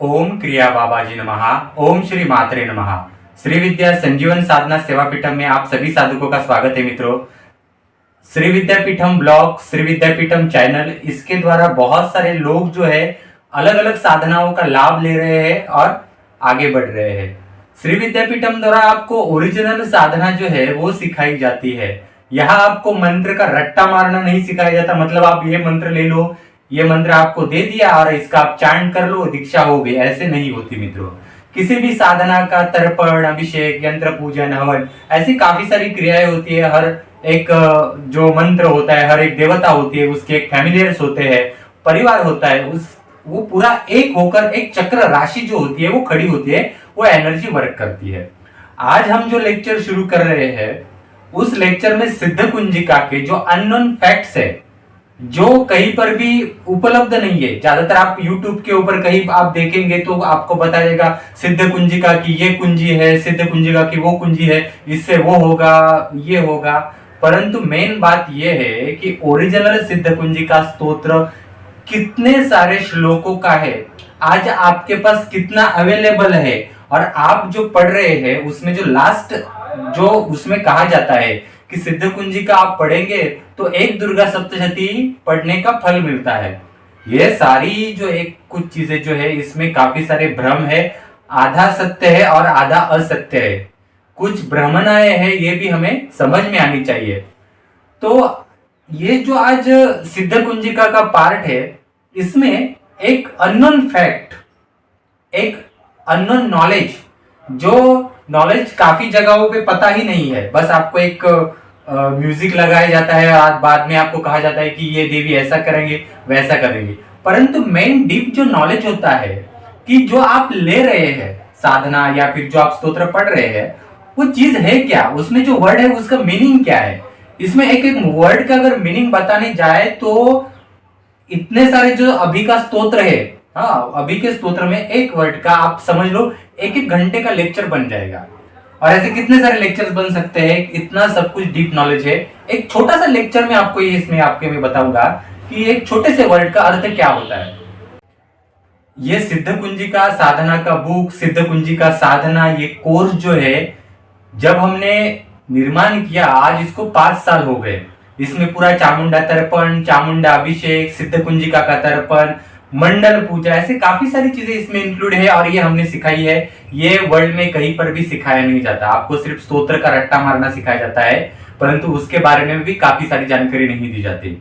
ओम क्रिया बाबाजी नमः। ओम श्री मात्रे नमः। श्री विद्या संजीवन साधना सेवा पीठम में आप सभी साधकों का स्वागत है मित्रों। श्री विद्यापीठम ब्लॉग, श्री विद्यापीठम चैनल, इसके द्वारा बहुत सारे लोग जो है अलग अलग साधनाओं का लाभ ले रहे हैं और आगे बढ़ रहे हैं। श्री विद्यापीठम द्वारा आपको ओरिजिनल साधना जो है वो सिखाई जाती है। यहाँ आपको मंत्र का रट्टा मारना नहीं सिखाया जाता, मतलब आप ये मंत्र ले लो, ये मंत्र आपको दे दिया और इसका आप चांट कर लो, दीक्षा हो गई, ऐसे नहीं होती मित्रों। किसी भी साधना का तर्पण, अभिषेक, यंत्र पूजन, हवन, ऐसी काफी सारी क्रियाएं होती है। हर एक जो मंत्र होता है, हर एक देवता होती है, उसके एक फैमिलियर्स होते हैं, परिवार होता है, उस वो पूरा एक होकर एक चक्र राशि जो होती है वो खड़ी होती है, वो एनर्जी वर्क करती है। आज हम जो लेक्चर शुरू कर रहे हैं उस लेक्चर में सिद्ध कुंजिका के जो अननोन फैक्ट्स है, जो कहीं पर भी उपलब्ध नहीं है। ज्यादातर आप YouTube के ऊपर कहीं आप देखेंगे तो आपको बताएगा सिद्ध कुंजिका की ये कुंजी है, सिद्ध कुंजिका की वो कुंजी है, इससे वो होगा, ये होगा। परंतु मेन बात ये है कि ओरिजिनल सिद्ध कुंजिका स्तोत्र कितने सारे श्लोकों का है, आज आपके पास कितना अवेलेबल है, और आप जो पढ़ रहे हैं उसमें जो लास्ट जो उसमें कहा जाता है कि सिद्ध कुंजिका आप पढ़ेंगे तो एक दुर्गा सप्तशती पढ़ने का फल मिलता है। ये सारी जो एक कुछ चीजें जो है इसमें काफी सारे भ्रम है, आधा सत्य है और आधा असत्य है, कुछ भ्रमणाएं है, ये भी हमें समझ में आनी चाहिए। तो ये जो आज सिद्ध कुंजिका का पार्ट है, इसमें एक अननोन फैक्ट, एक अननोन नॉलेज, जो नॉलेज काफी जगहों पे पता ही नहीं है, बस आपको एक म्यूजिक लगाया जाता है और बाद में आपको कहा जाता है कि ये देवी ऐसा करेंगे वैसा करेंगे। परंतु मेन डीप जो नॉलेज होता है कि जो आप ले रहे हैं साधना या फिर जो आप स्तोत्र पढ़ रहे हैं वो चीज है क्या, उसमें जो वर्ड है उसका मीनिंग क्या है। इसमें एक एक वर्ड का अगर मीनिंग बताने जाए तो इतने सारे जो अभी का स्तोत्र है, हाँ अभी के स्तोत्र में एक वर्ड का आप समझ लो एक एक घंटे का लेक्चर बन जाएगा। और ऐसे कितने सारे लेक्चर्स बन सकते हैं, इतना सब कुछ डीप नॉलेज है। एक छोटा सा लेक्चर में आपको ये इसमें आपके मैं बताऊंगा कि एक छोटे से वर्ड का अर्थ क्या होता है। ये सिद्ध कुंजिका साधना का बुक, सिद्ध कुंजिका साधना, ये कोर्स जो है जब हमने निर्माण किया, आज इसको 5 साल हो गए। इसमें पूरा चामुंडा तर्पण, चामुंडा अभिषेक, सिद्ध कुंजिका का तर्पण, मंडल पूजा, ऐसे काफी सारी चीजें इसमें इंक्लूड है और ये हमने सिखाई है। ये वर्ल्ड में कहीं पर भी सिखाया नहीं जाता, आपको सिर्फ स्तोत्र का रट्टा मारना सिखाया जाता है, परंतु उसके बारे में भी काफी सारी जानकारी नहीं दी जाती।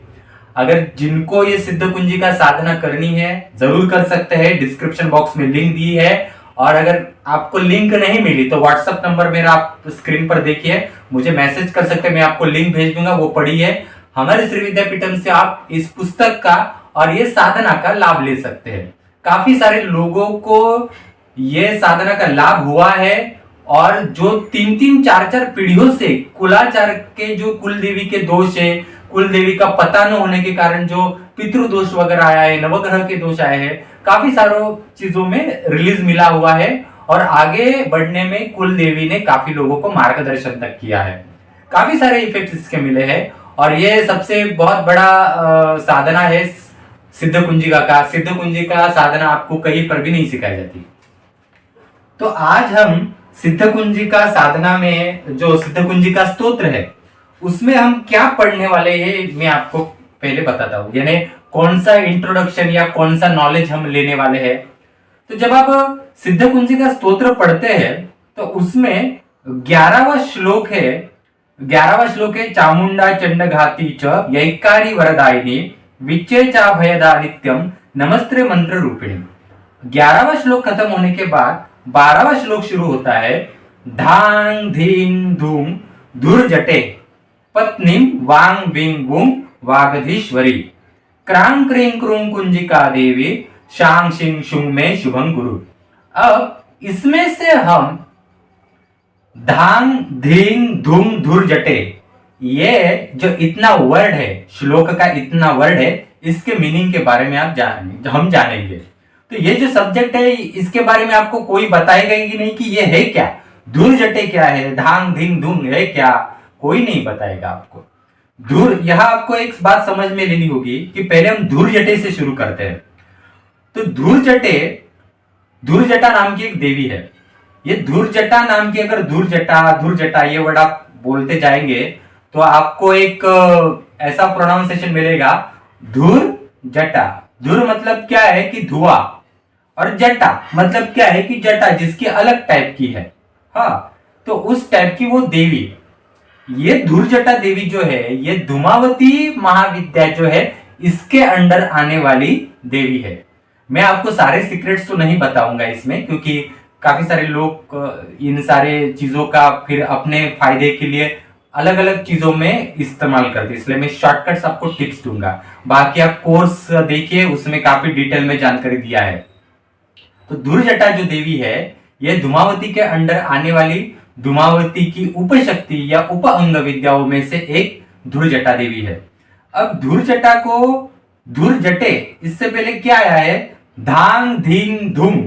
अगर जिनको ये सिद्ध कुंजिका साधना करनी है जरूर कर सकते हैं, डिस्क्रिप्शन बॉक्स में लिंक दी है। और अगर आपको लिंक नहीं मिली तो व्हाट्सएप नंबर मेरा आप स्क्रीन पर देखिए, मुझे मैसेज कर सकते हैं, मैं आपको लिंक भेज दूंगा, वो पढ़िए। हमारे श्री विद्यापीठम से आप इस पुस्तक का और ये साधना का लाभ ले सकते हैं। काफी सारे लोगों को ये साधना का लाभ हुआ है, और जो 3-3, 4-4 पीढ़ियों से कुलाचार के जो कुल देवी के दोष है, कुल देवी का पता न होने के कारण जो पितृदोष वगैरह आया है, नवग्रह के दोष आए हैं, काफी सारों चीजों में रिलीज मिला हुआ है और आगे बढ़ने में कुल देवी ने काफी लोगों को मार्गदर्शन तक किया है। काफी सारे इफेक्ट्स इसके मिले हैं और ये सबसे बहुत बड़ा साधना है सिद्ध कुंजिका का। सिद्ध कुंजिका साधना आपको कहीं पर भी नहीं सिखाई जाती। तो आज हम सिद्ध कुंजिका साधना में जो सिद्ध कुंजिका स्तोत्र है उसमें हम क्या पढ़ने वाले हैं, मैं आपको पहले बताता हूं, यानी कौन सा इंट्रोडक्शन या कौन सा नॉलेज हम लेने वाले हैं। तो जब आप सिद्ध कुंजिका स्तोत्र पढ़ते हैं तो उसमें 11वां श्लोक है चामुंडा चंडघाती च यैकारी वरदायिनी विच्चेचा भयदा नित्यम नमस्ते मंत्र रूपिणी। 11वां श्लोक खत्म होने के बाद 12वां श्लोक शुरू होता है। धांग धींग धूम धुर्जटे पत्नीम वांग विंग वुंग वागधीश्वरी क्रांग क्रीं क्रूं कुंजिका देवी शांग शिंग शुंग में शुभं गुरु। अब इसमें से हम धांग धींग धूम धुर्जटे, ये जो इतना वर्ड है, श्लोक का इतना वर्ड है, इसके मीनिंग के बारे में हम जानेंगे। तो ये जो सब्जेक्ट है इसके बारे में आपको कोई बताएगा ही नहीं कि ये है क्या, धुर्जटे क्या है, धांग धींग धूम है क्या, कोई नहीं बताएगा आपको। यहां आपको एक बात समझ में लेनी होगी कि पहले हम धुर्जटे से शुरू करते हैं। तो धुर्जटे धूर्जटा नाम की एक देवी है। ये धूर्जटा नाम की, अगर धूर्जटा ये वर्ड आप बोलते जाएंगे तो आपको एक ऐसा प्रोनाउंसिएशन मिलेगा, धूर जटा। धूर मतलब क्या है कि धुआं, और जटा मतलब क्या है कि जटा जिसकी अलग टाइप की है। हाँ, तो उस टाइप की वो देवी, ये धूर्जटा देवी जो है, ये धूमावती महाविद्या जो है इसके अंडर आने वाली देवी है। मैं आपको सारे सीक्रेट्स तो नहीं बताऊंगा इसमें, क्योंकि काफी सारे लोग इन सारे चीजों का फिर अपने फायदे के लिए अलग अलग चीजों में इस्तेमाल करते हैं, इसलिए मैं शॉर्टकट्स आपको टिप्स दूंगा। बाकी आप कोर्स देखिए, उसमें काफी डिटेल में जानकारी दिया है। तो धूर्जटा जो देवी है, यह धूमावती के अंडर आने वाली धूमावती की उपशक्ति या उप अंग विद्याओं में से एक धूर्जटा देवी है। अब धूर्जटा को धूर्जटे, इससे पहले क्या आया है, धांग धींग धूम,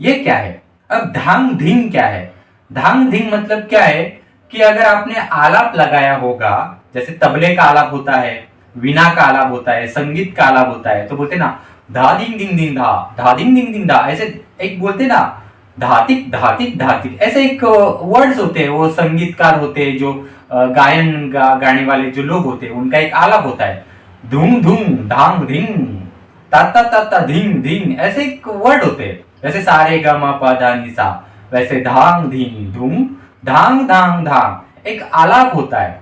ये क्या है। अब धांग धींग क्या है, धांग धींग मतलब क्या है कि अगर आपने आलाप लगाया होगा, जैसे तबले का आलाप होता है, वीणा का आलाप होता है, संगीत का आलाप होता है, तो बोलते ना धा दिंग दिंग दिंग धा, धा दिंग दिंग दिंग धा, ऐसे एक बोलते ना धातिक धातिक धातिक, ऐसे एक वर्ड्स होते हैं, वो संगीतकार होते हैं जो गायन गाने वाले जो लोग होते हैं, उनका एक आलाप होता है, धूम धूम धांग धिंग ताता ताता धींग धींग, ऐसे एक वर्ड होते हैं। जैसे सारे ग म प ध नि सा, वैसे धांग धींग धूम धांग धांग धांग एक आलाप होता है,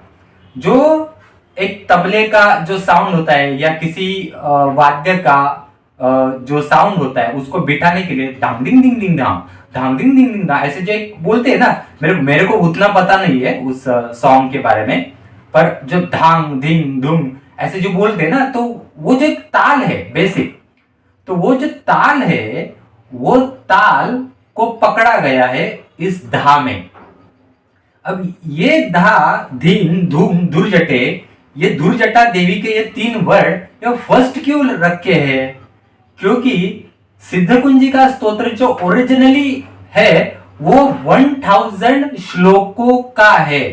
जो एक तबले का जो साउंड होता है या किसी वाद्य का जो साउंड होता है उसको बिठाने के लिए धांग दिंग दिंग दिंग धांग, धांग दिंग दिंग दिंग धांग, ऐसे जो एक बोलते हैं ना, मेरे को उतना पता नहीं है उस सॉन्ग के बारे में, पर जो धांग धिंग धूम ऐसे जो बोलते हैं ना, तो वो जो एक ताल है बेसिक, तो वो जो ताल है, वो ताल को पकड़ा गया है इस धा में। अब ये धा धीन धूम धुर्जटे, ये धुर्जटा देवी के ये तीन वर्ड ये फर्स्ट क्यों रखे हैं, क्योंकि सिद्धकुंजिका स्तोत्र जो ओरिजिनली है वो 1000 श्लोकों का है।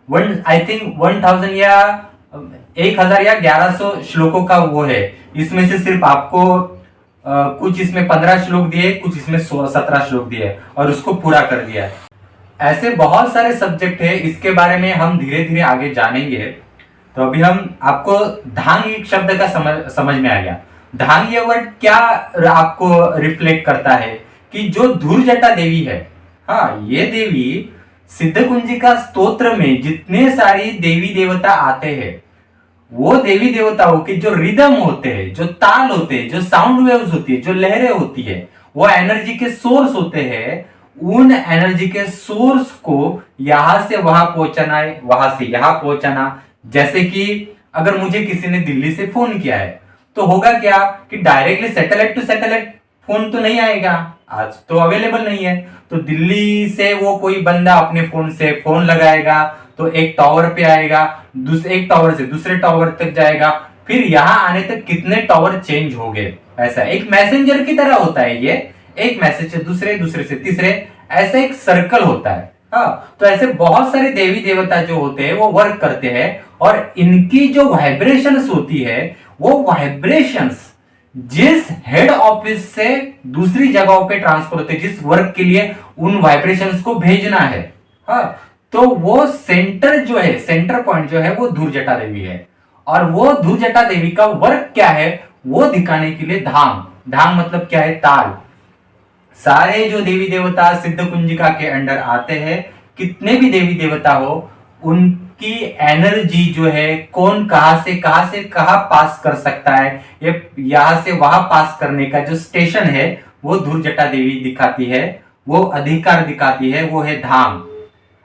आई थिंक 1000 या 1000 या 1100 श्लोकों का वो है। इसमें से सिर्फ आपको कुछ इसमें 15 श्लोक दिए, कुछ इसमें 17 श्लोक दिए और उसको पूरा कर दिया। ऐसे बहुत सारे सब्जेक्ट है, इसके बारे में हम धीरे धीरे आगे जानेंगे। तो अभी हम आपको धांग एक शब्द का समझ में आ गया। धांग ये वर्ड क्या आपको रिफ्लेक्ट करता है कि जो धूर्जटा देवी है, हाँ, ये देवी सिद्धकुंजिका स्तोत्र में जितने सारी देवी देवता आते हैं, वो देवी देवताओं के जो रिदम होते हैं, जो ताल होते हैं, जो साउंड वेव्स होती है, जो लहरें होती है, वो एनर्जी के सोर्स होते हैं। उन एनर्जी के सोर्स को यहां से वहां पहुंचाना है, वहां से यहां पहुंचाना। जैसे कि अगर मुझे किसी ने दिल्ली से फोन किया है, तो होगा क्या कि directly satellite to satellite phone तो नहीं आएगा, आज तो अवेलेबल नहीं है। तो दिल्ली से वो कोई बंदा अपने फोन से फोन लगाएगा, तो एक टावर पे आएगा, एक टावर से दूसरे टावर तक जाएगा, फिर यहां आने तक कितने टावर चेंज हो गए। ऐसा एक मैसेंजर की तरह होता है ये, एक मैसेज से दूसरे, दूसरे से तीसरे, ऐसा एक सर्कल होता है। हाँ, तो ऐसे बहुत सारे देवी देवता जो होते हैं वो वर्क करते हैं, और इनकी जो वाइब्रेशंस होती है, वो वाइब्रेशंस जिस हेड ऑफिस से दूसरी जगहों पे ट्रांसफर होते हैं, जिस वर्क के लिए उन वाइब्रेशंस को भेजना है, हाँ, तो वो सेंटर जो है, सेंटर पॉइंट जो है वो धूर्जटा देवी है। और वो धूर्जटा देवी का वर्क क्या है वो दिखाने के लिए धाम, धाम मतलब क्या है, ताल। सारे जो देवी देवता सिद्ध कुंजिका के अंडर आते हैं, कितने भी देवी देवता हो, उनकी एनर्जी जो है कौन कहां से कहां पास कर सकता है, ये यहां से वहां पास करने का जो स्टेशन है वो धूर्जटा देवी दिखाती है, वो अधिकार दिखाती है, वो है धाम।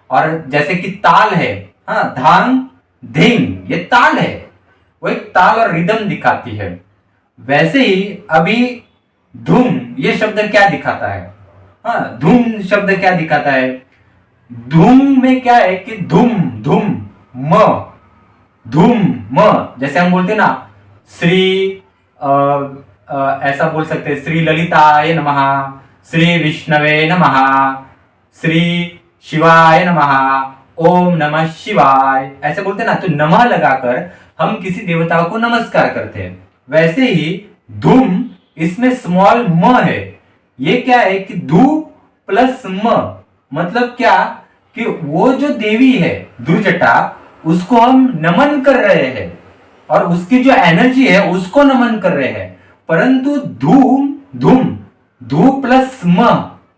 और जैसे कि ताल है, हाँ, धांग धिंग, ये ताल है, वो एक ताल और रिदम दिखाती है। वैसे ही अभी धूम ये शब्द क्या दिखाता है, हाँ, धूम शब्द क्या दिखाता है, धूम में क्या है कि धूम धूम म, धूम म, जैसे हम बोलते ना श्री ऐसा बोल सकते हैं, श्री ललिताय नमः, श्री विष्णवे नमः, श्री शिवाय नमः, ओम नमः शिवाय, ऐसे बोलते ना, तो नमः लगाकर हम किसी देवता को नमस्कार करते हैं। वैसे ही धूम, इसमें स्मॉल म है, ये क्या है कि धू प्लस म, मतलब क्या कि वो जो देवी है दुर्जटा, उसको हम नमन कर रहे हैं और उसकी जो एनर्जी है उसको नमन कर रहे हैं। परंतु धूम धूम, धू प्लस म,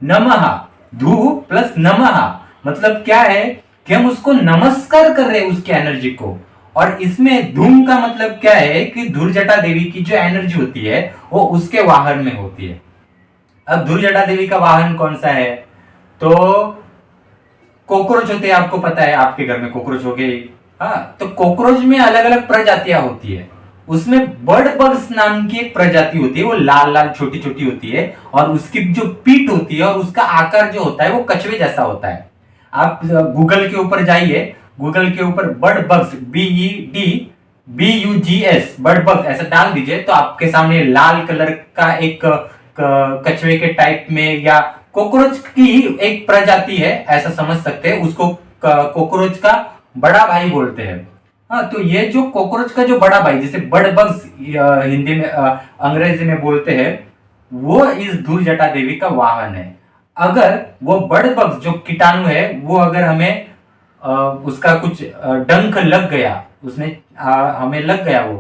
नमः, धू प्लस नमः, मतलब क्या है कि हम उसको नमस्कार कर रहे हैं उसकी एनर्जी को। और इसमें धूम का मतलब क्या है कि धुर्जटा देवी की जो एनर्जी होती है वो उसके वाहन में होती है। अब धुर्जटा देवी का वाहन कौन सा है? तो कॉकरोच होते हैं, आपको पता है, आपके घर में कॉकरोच हो गए। हाँ, तो कॉकरोच में अलग अलग प्रजातियां होती है। उसमें बर्ड बग्स नाम की एक प्रजाति होती है, वो लाल लाल छोटी छोटी होती है और उसकी जो पीठ होती है और उसका आकार जो होता है वो कछुए जैसा होता है। आप गूगल के ऊपर जाइए, गूगल के ऊपर bird bugs, BEDBUGS, bird bugs ऐसा डाल दीजिए तो आपके सामने लाल कलर का एक कछुए के टाइप में या कॉकरोच की एक प्रजाति है, ऐसा समझ सकते हैं उसको। कॉकरोच का बड़ा भाई बोलते हैं। हाँ, तो ये जो कॉकरोच का जो बड़ा भाई, जैसे बर्ड बग्स हिंदी में अंग्रेजी में बोलते हैं, वो इस धूर्जटा देवी का वाहन है। अगर वो बर्ड बग्स जो कीटाणु है वो अगर हमें उसका कुछ डंक लग गया, उसने हमें लग गया वो,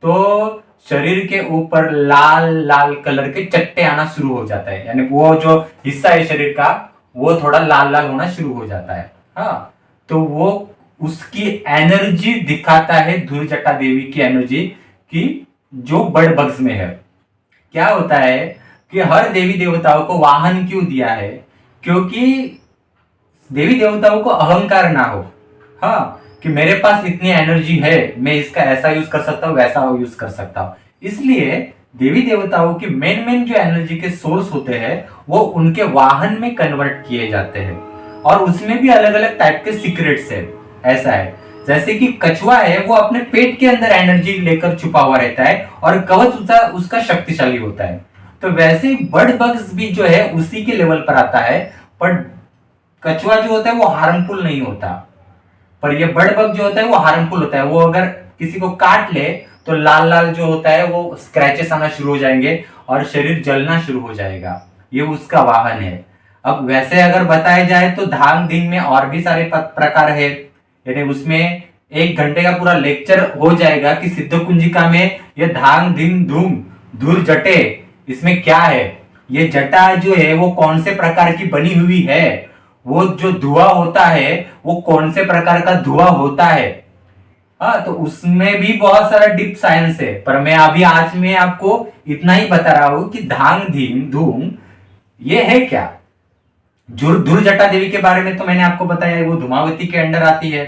तो शरीर के ऊपर लाल लाल कलर के चट्टे आना शुरू हो जाता है, यानी वो जो हिस्सा है शरीर का वो थोड़ा लाल लाल होना शुरू हो जाता है। हाँ, तो वो उसकी एनर्जी दिखाता है, धूर्जटा देवी की एनर्जी की जो बर्ड बग्स में है। क्या होता है कि हर देवी देवताओं को वाहन क्यों दिया है? क्योंकि देवी देवताओं को अहंकार ना हो। हाँ, कि मेरे पास इतनी एनर्जी है, मैं इसका ऐसा यूज कर सकता हूँ, वैसा यूज कर सकता हूँ। इसलिए देवी देवताओं की मेन मेन जो एनर्जी के सोर्स होते हैं वो उनके वाहन में कन्वर्ट किए जाते हैं। और उसमें भी अलग अलग टाइप के सीक्रेट्स है। ऐसा है जैसे कि कछुआ है, वो अपने पेट के अंदर एनर्जी लेकर छुपा हुआ रहता है और कवच उसका शक्तिशाली होता है। तो वैसे ही बर्ड बग्स भी जो है उसी के लेवल पर आता है। पर कछुआ जो होता है वो हार्मफुल नहीं होता, पर ये बर्ड बग जो होता है वो हार्मफुल होता है। वो अगर किसी को काट ले तो लाल लाल जो होता है वो स्क्रैचेस आना शुरू हो जाएंगे और शरीर जलना शुरू हो जाएगा। ये उसका वाहन है। अब वैसे अगर बताया जाए तो धांग धींग में और भी सारे प्रकार है, यानी उसमें 1 घंटे का पूरा लेक्चर हो जाएगा कि सिद्ध कुंजिका में ये धांग धींग धूम धूर जटे, इसमें क्या है, ये जटा जो है वो कौन से प्रकार की बनी हुई है, वो जो धुआं होता है वो कौन से प्रकार का धुआं होता है। हाँ, तो उसमें भी बहुत सारा डीप साइंस है, पर मैं अभी आज में आपको इतना ही बता रहा हूं कि धांग धीम धूम ये है क्या। धुर्जटा देवी के बारे में तो मैंने आपको बताया है, वो धूमावती के अंडर आती है।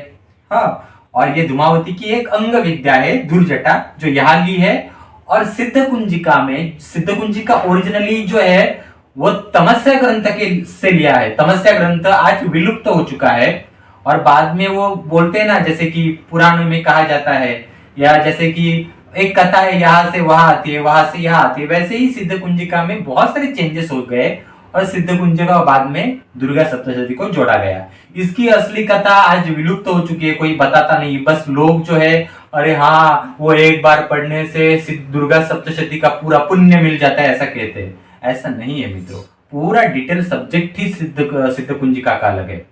हाँ, और ये धूमावती की एक अंग विद्या है धुर्जटा, जो यहाँ ली है। और सिद्ध कुंजिका में, सिद्ध कुंजिका ओरिजिनली जो है वो तमस्या ग्रंथ के से लिया है। तमस्या ग्रंथ आज विलुप्त हो चुका है और बाद में वो बोलते हैं ना, जैसे कि पुराणों में कहा जाता है, या जैसे कि एक कथा है यहाँ से वहां आती है, वहां से यहाँ आती है, वैसे ही सिद्ध कुंजिका में बहुत सारे चेंजेस हो गए और सिद्ध कुंजिका बाद में दुर्गा सप्तशती को जोड़ा गया। इसकी असली कथा आज विलुप्त हो चुकी है, कोई बताता नहीं। बस लोग जो है, अरे हाँ वो एक बार पढ़ने से दुर्गा सप्तशती का पूरा पुण्य मिल जाता है, ऐसा कहते हैं। ऐसा नहीं है मित्रों, पूरा डिटेल सब्जेक्ट ही सिद्ध कुंजिका का अलग है।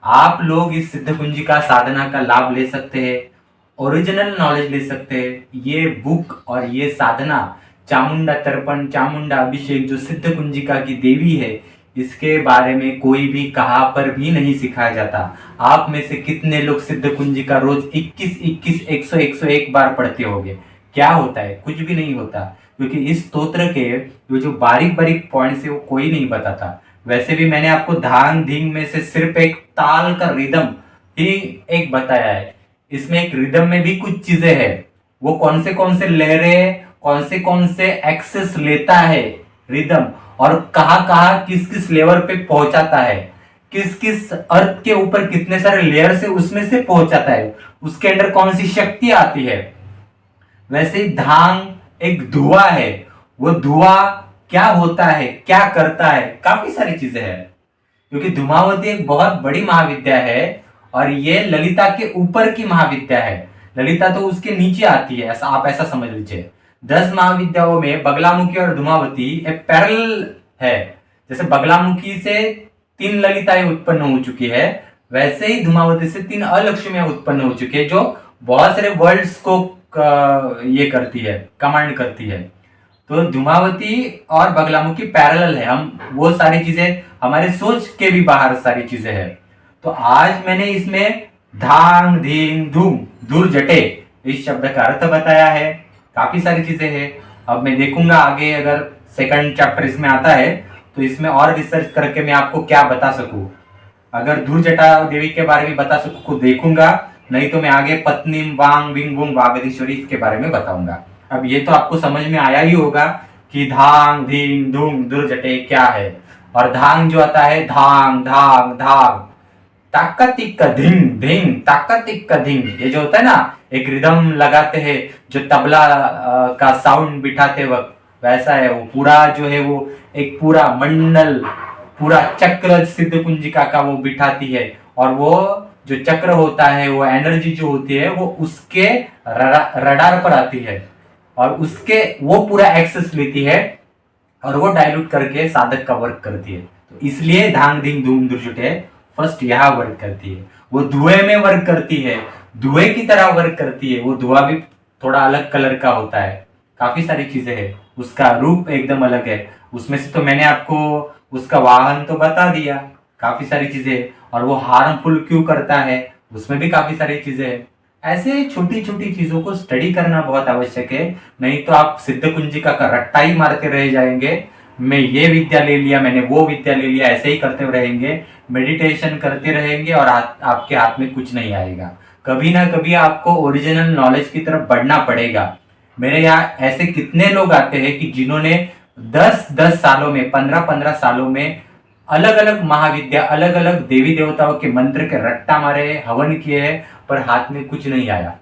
आप लोग इस सिद्ध कुंजिका साधना का लाभ ले सकते हैं, ओरिजिनल नॉलेज ले सकते हैं। ये बुक और ये साधना, चामुंडा तर्पण, चामुंडा अभिषेक, जो सिद्ध कुंजिका की देवी है, इसके बारे में कोई भी कहाँ पर भी नहीं सिखाया जाता। आप में से कितने लोग सिद्ध कुंजिका रोज 21 101 बार पढ़ते होंगे? क्या होता है? कुछ भी नहीं होता, क्योंकि इस स्तोत्र के जो बारीक बारीक पॉइंट्स है वो कोई नहीं बताता। वैसे भी मैंने आपको धांग धींग में से सिर्फ एक ताल का रिदम ही एक बताया है। इसमें एक रिदम में भी कुछ चीजें हैं, वो कौन से लहरें, कौन से एक्सेस लेता है रिदम, और कहाँ कहाँ किस किस लेवल पे पहुंचाता है, किस किस अर्थ के ऊपर कितने सारे लेयर से उसमें से पहुंचाता है, उसके अंदर कौन सी शक्ति आती है। वैसे ही धांग एक धुआं है, वो धुआं क्या होता है, क्या करता है, काफी सारी चीजें हैं। क्योंकि धूमावती एक बहुत बड़ी महाविद्या है और ये ललिता के ऊपर की महाविद्या है। ललिता तो उसके नीचे आती है, ऐसा आप समझ लीजिए। 10 महाविद्याओं में बगलामुखी और धूमावती एक पैरेलल है, जैसे बगलामुखी से 3 ललिताएं उत्पन्न हो चुकी है, वैसे ही धूमावती से 3 अलक्ष्मियां उत्पन्न हो चुकी है, जो बहुत सारे वर्ड्स को ये करती है, कमांड करती है। तो धूमावती और बगलामुखी पैरेलल है, हम वो सारी चीजें हमारे सोच के भी बाहर सारी चीजें है। तो आज मैंने इसमें धांग धींग धूम दूर जटे इस शब्द का अर्थ बताया है, काफी सारी चीजें हैं। अब मैं देखूंगा आगे अगर सेकंड चैप्टर इसमें आता है तो इसमें और रिसर्च करके मैं आपको क्या बता सकूं। अगर धूर जटा देवी के बारे में बता सकूं तो देखूंगा, नहीं तो मैं आगे पत्नी वांग विंग वुंग वागदीश्वरी इसके बारे में बताऊंगा। अब ये तो आपको समझ में आया ही होगा कि धांग धींग धूम दूर जटे क्या है। और धांग जो आता है धांग धांग धांग, ताकतिक धिंग धिंग ताकतिक धिंग, ये जो होता है ना एक रिदम लगाते हैं जो तबला का साउंड बिठाते वक्त, वैसा है वो पूरा जो है वो एक पूरा मंडल पूरा चक्र सिद्ध कुंजिका का वो बिठाती है। और वो जो चक्र होता है वो एनर्जी जो होती है वो उसके रडार पर आती है और उसके वो पूरा एक्सेस लेती है और वो डाइल्यूट करके साधक का वर्क करती है। तो इसलिए धांग धिंग धूम दुर्जुटे फर्स्ट यहाँ वर्क करती है। वो धुएं में वर्क करती है, धुएं की तरह वर्क करती है। वो धुआं भी थोड़ा अलग कलर का होता है, काफी सारी चीजें है, उसका रूप एकदम अलग है। उसमें से तो मैंने आपको उसका वाहन तो बता दिया, काफी सारी चीजें। और वो हार्मफुल क्यों करता है उसमें भी काफी सारी चीजें है। ऐसे छोटी छोटी चीजों को स्टडी करना बहुत आवश्यक है, नहीं तो आप सिद्ध कुंजिका का रट्टा ही मारते रह जाएंगे। मैं ये विद्या ले लिया, मैंने वो विद्या ले लिया, ऐसे ही करते रहेंगे, मेडिटेशन करते रहेंगे और आपके हाथ में कुछ नहीं आएगा। कभी ना कभी आपको ओरिजिनल नॉलेज की तरफ बढ़ना पड़ेगा। मेरे यहाँ ऐसे कितने लोग आते हैं कि जिन्होंने 10-10 सालों में 15-15 सालों में अलग अलग महाविद्या अलग अलग देवी देवताओं के मंत्र के रट्टा मारे, हवन किए हैं, पर हाथ में कुछ नहीं आया।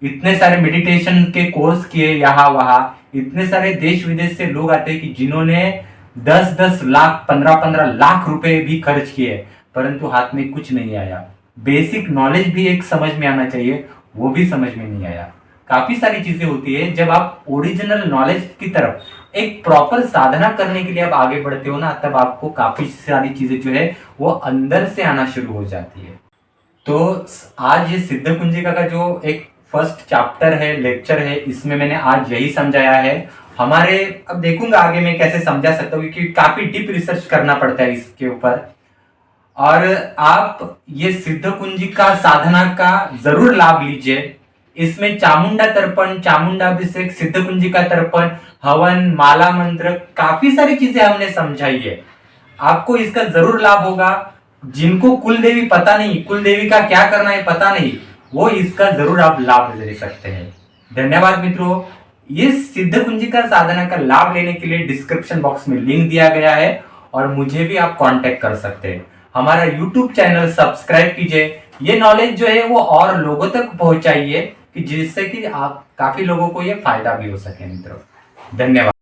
इतने सारे मेडिटेशन के कोर्स किए यहाँ वहां, इतने सारे देश विदेश से लोग आते हैं कि जिन्होंने 10-10 लाख 15-15 लाख रुपए भी खर्च किए, परंतु हाथ में कुछ नहीं आया। बेसिक नॉलेज भी एक समझ में आना चाहिए, वो भी समझ में नहीं आया। काफी सारी चीजें होती है, जब आप ओरिजिनल नॉलेज की तरफ एक प्रॉपर साधना करने के लिए आप आगे बढ़ते हो ना, तब आपको काफी सारी चीजें जो है वो अंदर से आना शुरू हो जाती है। तो आज ये सिद्ध कुंजिका का जो एक फर्स्ट चैप्टर है, लेक्चर है, इसमें मैंने आज यही समझाया है। हमारे अब देखूंगा आगे मैं कैसे समझा सकता हूँ, क्योंकि काफी डीप रिसर्च करना पड़ता है इसके ऊपर। और आप ये सिद्ध कुंजिका साधना का जरूर लाभ लीजिए। इसमें चामुंडा तर्पण, चामुंडा अभिषेक, सिद्ध कुंजिका तर्पण, हवन, माला मंत्र, काफी सारी चीजें हमने समझाई है। आपको इसका जरूर लाभ होगा। जिनको कुल देवी पता नहीं, कुल देवी का क्या करना है पता नहीं, वो इसका जरूर आप लाभ ले सकते हैं। धन्यवाद मित्रों। ये सिद्ध कुंजिका साधना का लाभ लेने के लिए डिस्क्रिप्शन बॉक्स में लिंक दिया गया है और मुझे भी आप कांटेक्ट कर सकते हैं। हमारा यूट्यूब चैनल सब्सक्राइब कीजिए। ये नॉलेज जो है वो और लोगों तक पहुंचाइए कि जिससे कि आप काफी लोगों को ये फायदा भी हो सके मित्रों। धन्यवाद।